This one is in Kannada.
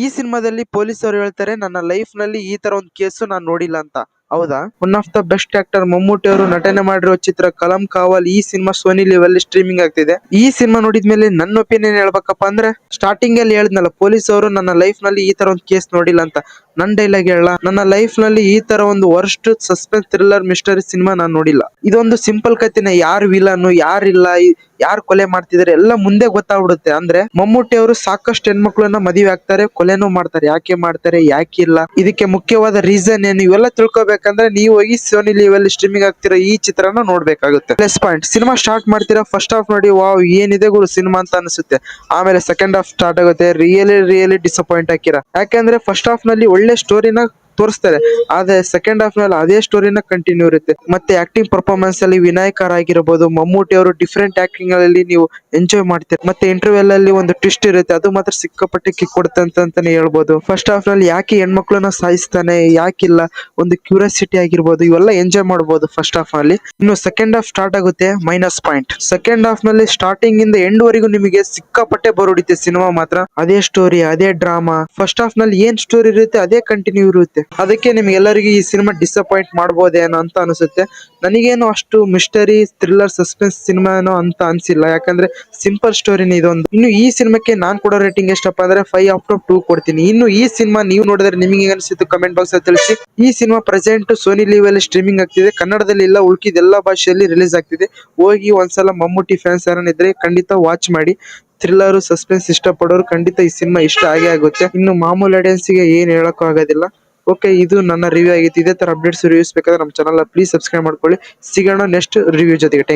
ಈ ಸಿನಿಮಾದಲ್ಲಿ ಪೊಲೀಸ್ ಅವರು ಹೇಳ್ತಾರೆ ನನ್ನ ಲೈಫ್ ನಲ್ಲಿ ಈ ತರ ಒಂದು ಕೇಸು ನಾನು ನೋಡಿಲ್ಲ ಅಂತ. ಹೌದಾ? One of the best actor Mammootty ಅವರು ನಟನೆ ಮಾಡಿರೋ ಚಿತ್ರ ಕಲಂ ಕಾವಲ್ ಈ ಸಿನಿಮಾ ಸೋನಿ ಲೆವೆಲ್ ಸ್ಟ್ರೀಮಿಂಗ್ ಆಗ್ತಿದೆ. ಈ ಸಿನಿಮಾ ನೋಡಿದ್ಮೇಲೆ ನನ್ನ ಒಪಿನಿಯನ್ ಹೇಳ್ಬೇಕಪ್ಪ ಅಂದ್ರೆ ಸ್ಟಾರ್ಟಿಂಗ್ ಅಲ್ಲಿ ಹೇಳಿದ್ನಲ್ಲ, ಪೊಲೀಸ್ ಅವರು ನನ್ನ ಲೈಫ್ ನಲ್ಲಿ ಈ ತರ ಒಂದು ಕೇಸ್ ನೋಡಿಲ್ಲ ಅಂತ. ನನ್ ಡೈಲಾಗ್ ಹೇಳ, ನನ್ನ ಲೈಫ್ ನಲ್ಲಿ ಈ ತರ ಒಂದು worst suspense thriller mystery cinema ನಾನು ನೋಡಿಲ್ಲ. ಇದೊಂದು ಸಿಂಪಲ್ ಕಥೆನೆ, ಯಾರು ವಿಲನ್ ಯಾರಿಲ್ಲ, ಯಾರು ಕೊಲೆ ಮಾಡ್ತಿದಾರೆ ಎಲ್ಲ ಮುಂದೆ ಗೊತ್ತಾಗ್ಬಿಡುತ್ತೆ. ಅಂದ್ರೆ ಮಮ್ಮೂಟಿ ಅವರು ಸಾಕಷ್ಟು ಹೆಣ್ಮಕ್ಳನ್ನ ಮದುವೆ ಆಗ್ತಾರೆ, ಕೊಲೆನೂ ಮಾಡ್ತಾರೆ. ಯಾಕೆ ಮಾಡ್ತಾರೆ, ಯಾಕಿಲ್ಲ, ಇದಕ್ಕೆ ಮುಖ್ಯವಾದ ರೀಸನ್ ಏನು, ಇವೆಲ್ಲ ತಿಳ್ಕೊಬೇಕಂದ್ರೆ ನೀವು ಹೋಗಿ ಸೋನಿ ಲಿವ್ ಸ್ಟ್ರೀಮಿಂಗ್ ಆಗ್ತಿರೋ ಈ ಚಿತ್ರನ ನೋಡ್ಬೇಕಾಗುತ್ತೆ. ಪ್ಲಸ್ ಪಾಯಿಂಟ್, ಸಿನಿಮಾ ಸ್ಟಾರ್ಟ್ ಮಾಡ್ತೀರಾ, ಫಸ್ಟ್ ಹಾಫ್ ನೋಡಿ ವಾವ್ ಏನಿದೆ ಗುರು ಸಿನಿಮಾ ಅಂತ ಅನಿಸುತ್ತೆ. ಆಮೇಲೆ ಸೆಕೆಂಡ್ ಹಾಫ್ ಸ್ಟಾರ್ಟ್ ಆಗುತ್ತೆ, ರಿಯಲಿ ಡಿಸಪಾಯಿಂಟ್ ಹಾಕಿರ. ಯಾಕಂದ್ರೆ ಫಸ್ಟ್ ಹಾಫ್ ನಲ್ಲಿ ಒಳ್ಳೆ ಸ್ಟೋರಿನ ತೋರಿಸ್ತಾರೆ, ಆದ್ರೆ ಸೆಕೆಂಡ್ ಹಾಫ್ ನಲ್ಲಿ ಅದೇ ಸ್ಟೋರಿನ ಕಂಟಿನ್ಯೂ ಇರುತ್ತೆ. ಮತ್ತೆ ಆಕ್ಟಿಂಗ್ ಪರ್ಫಾರ್ಮೆನ್ಸ್ ಅಲ್ಲಿ ವಿನಾಯಕರ್ ಆಗಿರಬಹುದು, ಮಮ್ಮೂಟಿ ಅವರು ಡಿಫ್ರೆಂಟ್ ಆಕ್ಟಿಂಗ್ ಅಲ್ಲಿ ನೀವು ಎಂಜಾಯ್ ಮಾಡ್ತೀರಿ. ಮತ್ತೆ ಇಂಟರ್ವ್ಯೂಲ್ ಅಲ್ಲಿ ಒಂದು ಟ್ವಿಸ್ಟ್ ಇರುತ್ತೆ, ಅದು ಮಾತ್ರ ಸಿಕ್ಕಾಪಟ್ಟೆ ಕಿಕ್ ಕೊಡುತ್ತೆ ಅಂತಾನೆ ಹೇಳ್ಬೋದು. ಫಸ್ಟ್ ಹಾಫ್ ನಲ್ಲಿ ಯಾಕೆ ಹೆಣ್ಮಕ್ಳನ್ನ ಸಾಯಿಸ್ತಾನೆ, ಯಾಕಿಲ್ಲ, ಒಂದು ಕ್ಯೂರಿಯಾಸಿಟಿ ಆಗಿರ್ಬೋದು, ಇವೆಲ್ಲ ಎಂಜಾಯ್ ಮಾಡಬಹುದು ಫಸ್ಟ್ ಹಾಫ್ ಅಲ್ಲಿ. ಇನ್ನು ಸೆಕೆಂಡ್ ಹಾಫ್ ಸ್ಟಾರ್ಟ್ ಆಗುತ್ತೆ, ಮೈನಸ್ ಪಾಯಿಂಟ್. ಸೆಕೆಂಡ್ ಹಾಫ್ ನಲ್ಲಿ ಸ್ಟಾರ್ಟಿಂಗ್ ಇಂದ ಎಂಡ್ ವರೆಗೂ ನಿಮಗೆ ಸಿಕ್ಕಾಪಟ್ಟೆ ಬರೋಡಿತೆ ಸಿನಿಮಾ ಮಾತ್ರ. ಅದೇ ಸ್ಟೋರಿ, ಅದೇ ಡ್ರಾಮಾ. ಫಸ್ಟ್ ಹಾಫ್ ನಲ್ಲಿ ಏನ್ ಸ್ಟೋರಿ ಇರುತ್ತೆ ಅದೇ ಕಂಟಿನ್ಯೂ ಇರುತ್ತೆ. ಅದಕ್ಕೆ ನಿಮ್ಗೆಲ್ಲರಿಗೂ ಈ ಸಿನಿಮಾ ಡಿಸಪಾಯಿಂಟ್ ಮಾಡ್ಬೋದೇನೋ ಅಂತ ಅನಿಸುತ್ತೆ. ನನಗೇನು ಅಷ್ಟು ಮಿಸ್ಟರಿ ಥ್ರಿಲ್ಲರ್ ಸಸ್ಪೆನ್ಸ್ ಸಿನಿಮಾ ಏನೋ ಅಂತ ಅನ್ಸಿಲ್ಲ, ಯಾಕಂದ್ರೆ ಸಿಂಪಲ್ ಸ್ಟೋರಿನೇ ಇದೊಂದು. ಇನ್ನು ಈ ಸಿನಿಮಾಕ್ಕೆ ನಾನ್ ಕೊಡೋ ರೇಟಿಂಗ್ ಎಷ್ಟಪ್ಪ ಅಂದ್ರೆ 5/2 ಕೊಡ್ತೀನಿ. ಇನ್ನು ಈ ಸಿನಿಮಾ ನೀವು ನೋಡಿದ್ರೆ ನಿಮಗೆ ಅನಿಸಿತ್ತು ಕಮೆಂಟ್ ಬಾಕ್ಸ್ ಅಲ್ಲಿ ತಿಳಿಸಿ. ಈ ಸಿನಿಮಾ ಪ್ರೆಸೆಂಟ್ ಸೋನಿ ಲಿವ್ ಅಲ್ಲಿ ಸ್ಟ್ರೀಮಿಂಗ್ ಆಗ್ತಿದೆ, ಕನ್ನಡದಲ್ಲಿ ಇಲ್ಲ, ಉಳ್ಕಿದ ಎಲ್ಲಾ ಭಾಷೆಯಲ್ಲಿ ರಿಲೀಸ್ ಆಗ್ತಿದೆ. ಹೋಗಿ ಒಂದ್ಸಲ ಮಮ್ಮೂಟಿ ಫ್ಯಾನ್ಸ್ ಯಾರನ್ನಿದ್ರೆ ಖಂಡಿತ ವಾಚ್ ಮಾಡಿ. ಥ್ರಿಲ್ಲರ್ ಸಸ್ಪೆನ್ಸ್ ಇಷ್ಟಪಡೋರು ಖಂಡಿತ ಈ ಸಿನಿಮಾ ಇಷ್ಟ ಆಗೇ ಆಗುತ್ತೆ. ಇನ್ನು ಮಾಮೂಲಿ ಆಡಿಯನ್ಸ್ ಗೆ ಏನ್ ಹೇಳಕ್ಕೂ ಆಗೋದಿಲ್ಲ. ಓಕೆ, ಇದು ನನ್ನ ರಿವ್ಯೂ ಆಗಿತ್ತು. ಇದೇ ತರ ಅಪ್ಡೇಟ್ಸ್ ರಿವ್ಯೂಸ್ ಬೇಕಾದ್ರೆ ನಮ್ಮ ಚಾನಲ್ ಪ್ಲೀಸ್ ಸಬ್ಸ್ಕ್ರೈಬ್ ಮಾಡ್ಕೊಳ್ಳಿ. ಸಿಗೋಣ ನೆಕ್ಸ್ಟ್ ರಿವ್ಯೂ ಜೊತೆಗೆ. Thank you.